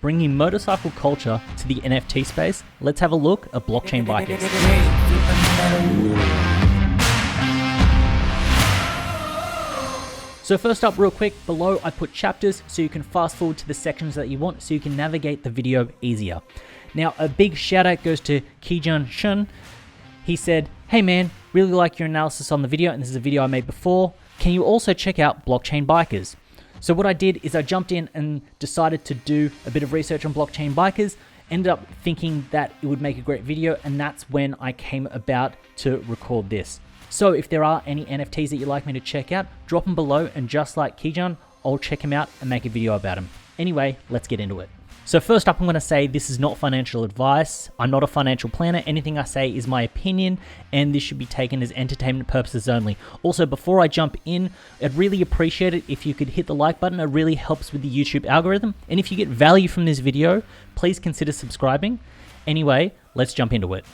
bringing motorcycle culture to the NFT space. Let's have a look at Blockchain Bikers. So first up, real quick, below I put chapters so you can fast forward to the sections that you want so you can navigate the video easier. Now, a big shout out goes to Kijun Shun. He said, "Hey man, really like your analysis on the video, and this is a video I made before. Can you also check out Blockchain Bikers?" So what I did is I jumped in and decided to do a bit of research on Blockchain Bikers, ended up thinking that it would make a great video, and that's when I came about to record this. So if there are any NFTs that you'd like me to check out, drop them below, and just like Kijun, I'll check him out and make a video about him. Anyway, let's get into it. So first up, I'm going to say this is not financial advice. I'm not a financial planner. Anything I say is my opinion, and this should be taken as entertainment purposes only. Also, before I jump in, I'd really appreciate it if you could hit the like button. It really helps with the YouTube algorithm. And if you get value from this video, please consider subscribing. Anyway, let's jump into it.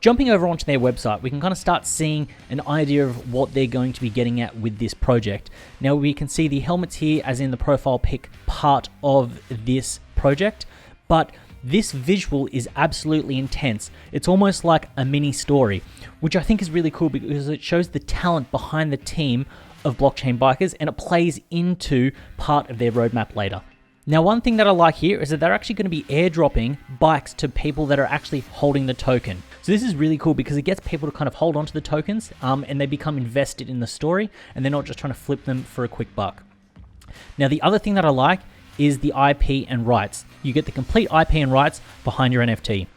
Jumping over onto their website, we can kind of start seeing an idea of what they're going to be getting at with this project. Now we can see the helmets here as in the profile pic part of this project, but this visual is absolutely intense. It's almost like a mini story, which I think is really cool because it shows the talent behind the team of Blockchain Bikers, and it plays into part of their roadmap later. Now, one thing that I like here is that they're actually going to be airdropping bikes to people that are actually holding the token. So this is really cool because it gets people to kind of hold onto the tokens and they become invested in the story, and they're not just trying to flip them for a quick buck. Now, the other thing that I like is the IP and rights. You get the complete IP and rights behind your NFT.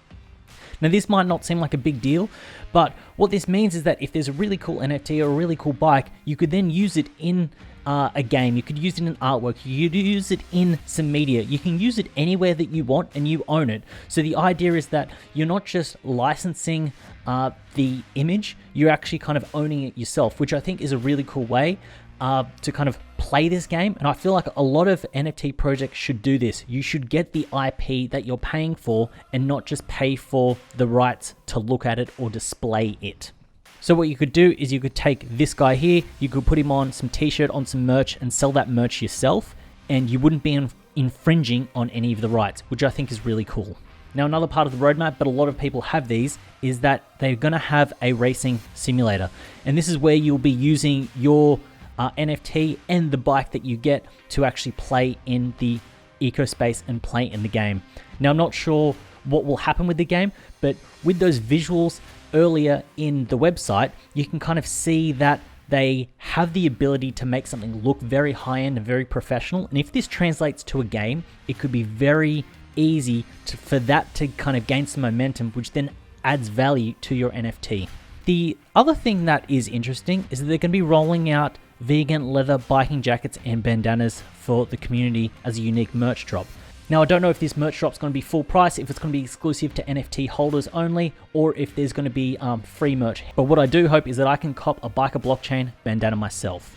Now, this might not seem like a big deal, but what this means is that if there's a really cool NFT or a really cool bike, you could then use it in a game, you could use it in artwork, you could use it in some media, you can use it anywhere that you want and you own it. So the idea is that you're not just licensing the image, you're actually kind of owning it yourself, which I think is a really cool way to kind of play this game. And I feel like a lot of NFT projects should do this. You should get the IP that you're paying for and not just pay for the rights to look at it or display it. So what you could do is you could take this guy here, you could put him on some t-shirt, on some merch, and sell that merch yourself, and you wouldn't be infringing on any of the rights, which I think is really cool. Now, another part of the roadmap, but a lot of people have these, is that they're going to have a racing simulator. And this is where you'll be using your NFT and the bike that you get to actually play in the ecospace and play in the game. Now, I'm not sure what will happen with the game, but with those visuals earlier in the website, you can kind of see that they have the ability to make something look very high-end and very professional. And if this translates to a game, it could be very easy for that to kind of gain some momentum, which then adds value to your NFT. The other thing that is interesting is that they're going to be rolling out vegan leather biking jackets and bandanas for the community as a unique merch drop. Now, I don't know if this merch drop is going to be full price, if it's going to be exclusive to NFT holders only, or if there's going to be free merch. But what I do hope is that I can cop a Biker Blockchain bandana myself.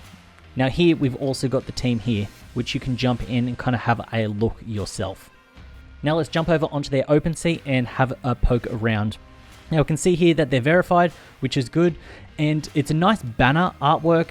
Now here, we've also got the team here, which you can jump in and kind of have a look yourself. Now let's jump over onto their Opensea and have a poke around. Now we can see here that they're verified, which is good. And it's a nice banner artwork,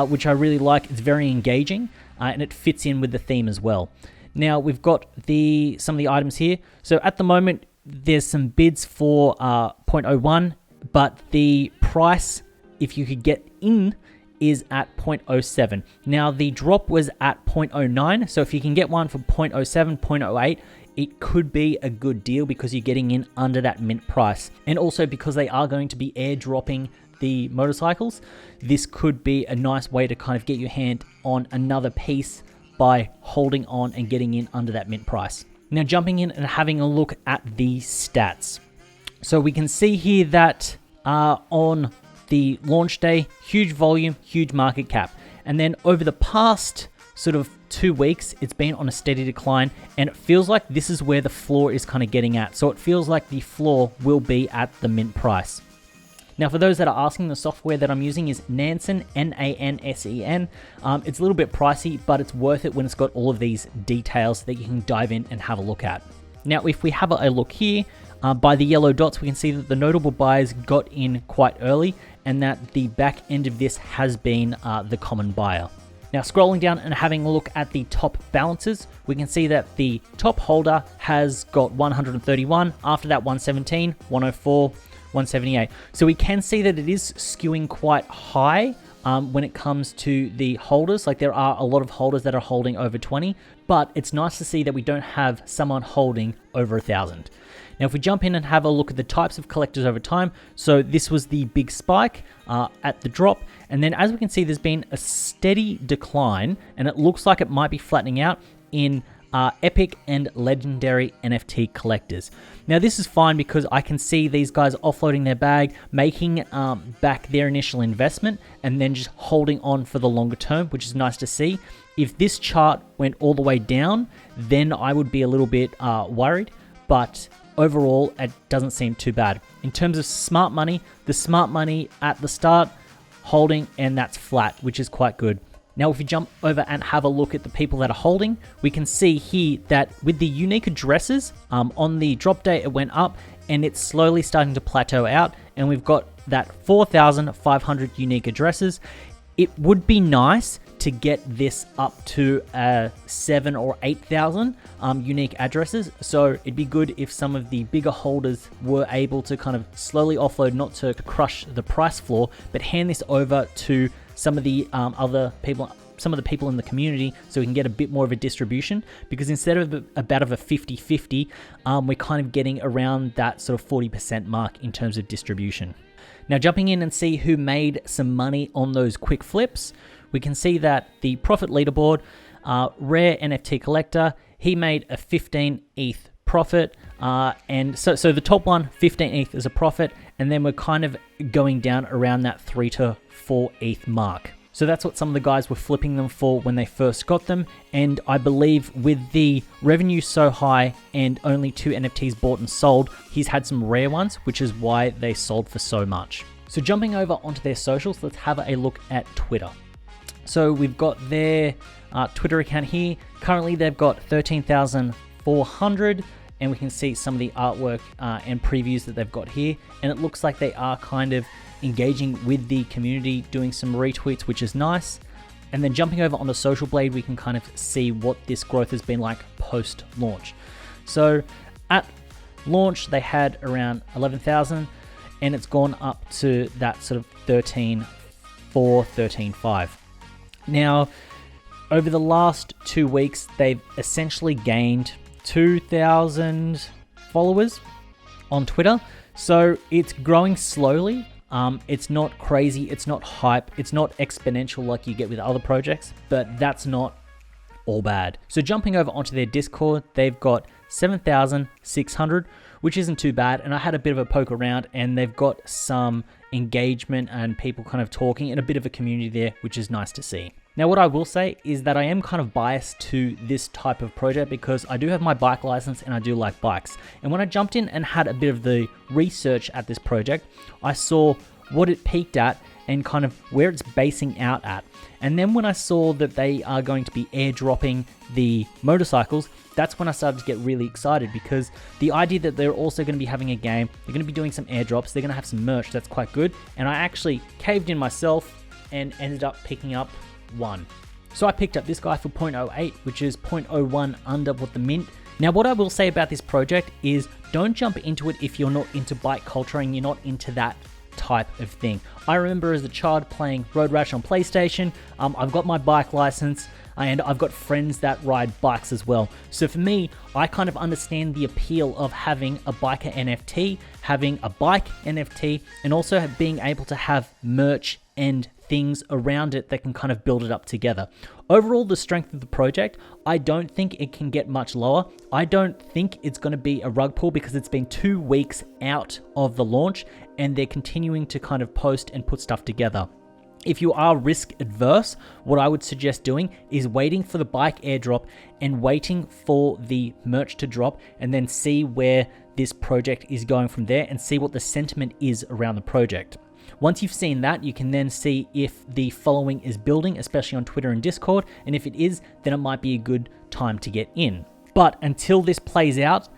which I really like. It's very engaging and it fits in with the theme as well. Now we've got some of the items here. So at the moment, there's some bids for 0.01, but the price, if you could get in, is at 0.07. Now the drop was at 0.09, so if you can get one for 0.07, 0.08, it could be a good deal because you're getting in under that mint price. And also because they are going to be airdropping the motorcycles, this could be a nice way to kind of get your hand on another piece by holding on and getting in under that mint price. Now jumping in and having a look at the stats. So we can see here that on the launch day, huge volume, huge market cap. And then over the past sort of 2 weeks, it's been on a steady decline, and it feels like this is where the floor is kind of getting at. So it feels like the floor will be at the mint price. Now, for those that are asking, the software that I'm using is Nansen, Nansen. It's a little bit pricey, but it's worth it when it's got all of these details that you can dive in and have a look at. Now, if we have a look here, by the yellow dots, we can see that the notable buyers got in quite early, and that the back end of this has been the common buyer. Now, scrolling down and having a look at the top balances, we can see that the top holder has got 131, after that 117, 104, 178. So we can see that it is skewing quite high when it comes to the holders. Like, there are a lot of holders that are holding over 20, but it's nice to see that we don't have someone holding over 1,000. Now, if we jump in and have a look at the types of collectors over time, so this was the big spike at the drop, and then as we can see, there's been a steady decline, and it looks like it might be flattening out in epic and legendary NFT collectors. Now, this is fine because I can see these guys offloading their bag, making back their initial investment, and then just holding on for the longer term, which is nice to see. If this chart went all the way down, then I would be a little bit worried, but overall, it doesn't seem too bad. In terms of smart money, the smart money at the start, holding, and that's flat, which is quite good. Now, if we jump over and have a look at the people that are holding, we can see here that with the unique addresses, on the drop day, it went up, and it's slowly starting to plateau out, and we've got that 4,500 unique addresses. It would be nice to get this up to 7,000 or 8,000 unique addresses. So it'd be good if some of the bigger holders were able to kind of slowly offload, not to crush the price floor, but hand this over to some of the other people, some of the people in the community, so we can get a bit more of a distribution, because instead of about a 50-50, we're kind of getting around that sort of 40% mark in terms of distribution. Now, jumping in and see who made some money on those quick flips, we can see that the profit leaderboard, Rare NFT Collector, he made a 15 ETH profit, and so the top one, 15 ETH is a profit, and then we're kind of going down around that 3 to 4 ETH mark. So that's what some of the guys were flipping them for when they first got them, and I believe with the revenue so high and only 2 NFTs bought and sold, he's had some rare ones, which is why they sold for so much. So jumping over onto their socials, let's have a look at Twitter. So we've got their Twitter account here. Currently they've got 13,400, and we can see some of the artwork and previews that they've got here, and it looks like they are kind of engaging with the community, doing some retweets, which is nice. And then jumping over onto Social Blade, we can kind of see what this growth has been like post-launch. So at launch, they had around 11,000, and it's gone up to that sort of 13.4, 13.5. Now, over the last 2 weeks, they've essentially gained 2,000 followers on Twitter. So it's growing slowly. It's not crazy, it's not hype, it's not exponential like you get with other projects, but that's not all bad. So jumping over onto their Discord, they've got 7,600, which isn't too bad, and I had a bit of a poke around, and they've got some engagement and people kind of talking and a bit of a community there, which is nice to see. Now, what I will say is that I am kind of biased to this type of project because I do have my bike license and I do like bikes. And when I jumped in and had a bit of the research at this project, I saw what it peaked at and kind of where it's basing out at. And then when I saw that they are going to be airdropping the motorcycles, that's when I started to get really excited, because the idea that they're also going to be having a game, they're going to be doing some airdrops, they're going to have some merch, that's quite good. And I actually caved in myself and ended up picking up one. So I picked up this guy for 0.08, which is 0.01 under what the mint. Now, what I will say about this project is don't jump into it if you're not into bike culture and you're not into that type of thing. I remember as a child playing Road Rash on PlayStation. I've got my bike license and I've got friends that ride bikes as well. So for me, I kind of understand the appeal of having a biker NFT, having a bike NFT, and also being able to have merch and things around it that can kind of build it up together. Overall, the strength of the project, I don't think it can get much lower. I don't think it's going to be a rug pull because it's been 2 weeks out of the launch and they're continuing to kind of post and put stuff together. If you are risk adverse, what I would suggest doing is waiting for the bike airdrop and waiting for the merch to drop, and then see where this project is going from there and see what the sentiment is around the project. Once you've seen that, you can then see if the following is building, especially on Twitter and Discord, and if it is, then it might be a good time to get in. But until this plays out,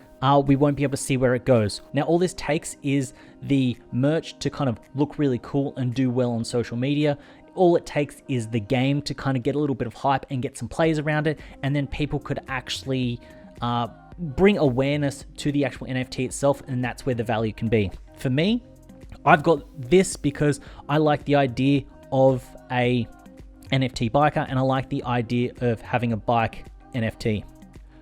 we won't be able to see where it goes. Now, all this takes is the merch to kind of look really cool and do well on social media. all it takes is the game to kind of get a little bit of hype and get some plays around it, and then people could actually bring awareness to the actual NFT itself, and that's where the value can be. For me, I've got this because I like the idea of a NFT biker, and I like the idea of having a bike NFT.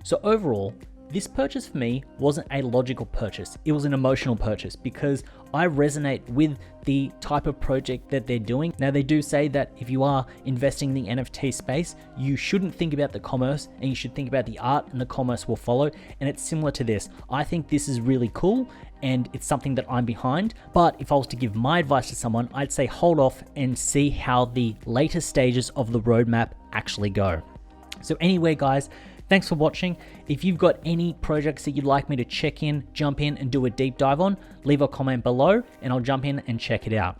So overall, this purchase for me wasn't a logical purchase. It was an emotional purchase because I resonate with the type of project that they're doing. Now, they do say that if you are investing in the NFT space, you shouldn't think about the commerce and you should think about the art, and the commerce will follow. And it's similar to this. I think this is really cool and it's something that I'm behind. But if I was to give my advice to someone, I'd say hold off and see how the later stages of the roadmap actually go. So anyway, guys, thanks for watching. If you've got any projects that you'd like me to check in, jump in and do a deep dive on, leave a comment below and I'll jump in and check it out.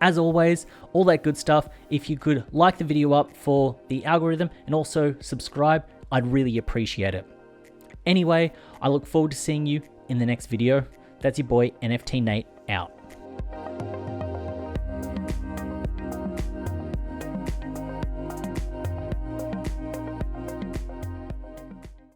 As always, all that good stuff. If you could like the video up for the algorithm and also subscribe, I'd really appreciate it. Anyway, I look forward to seeing you in the next video. That's your boy NFT Nate out.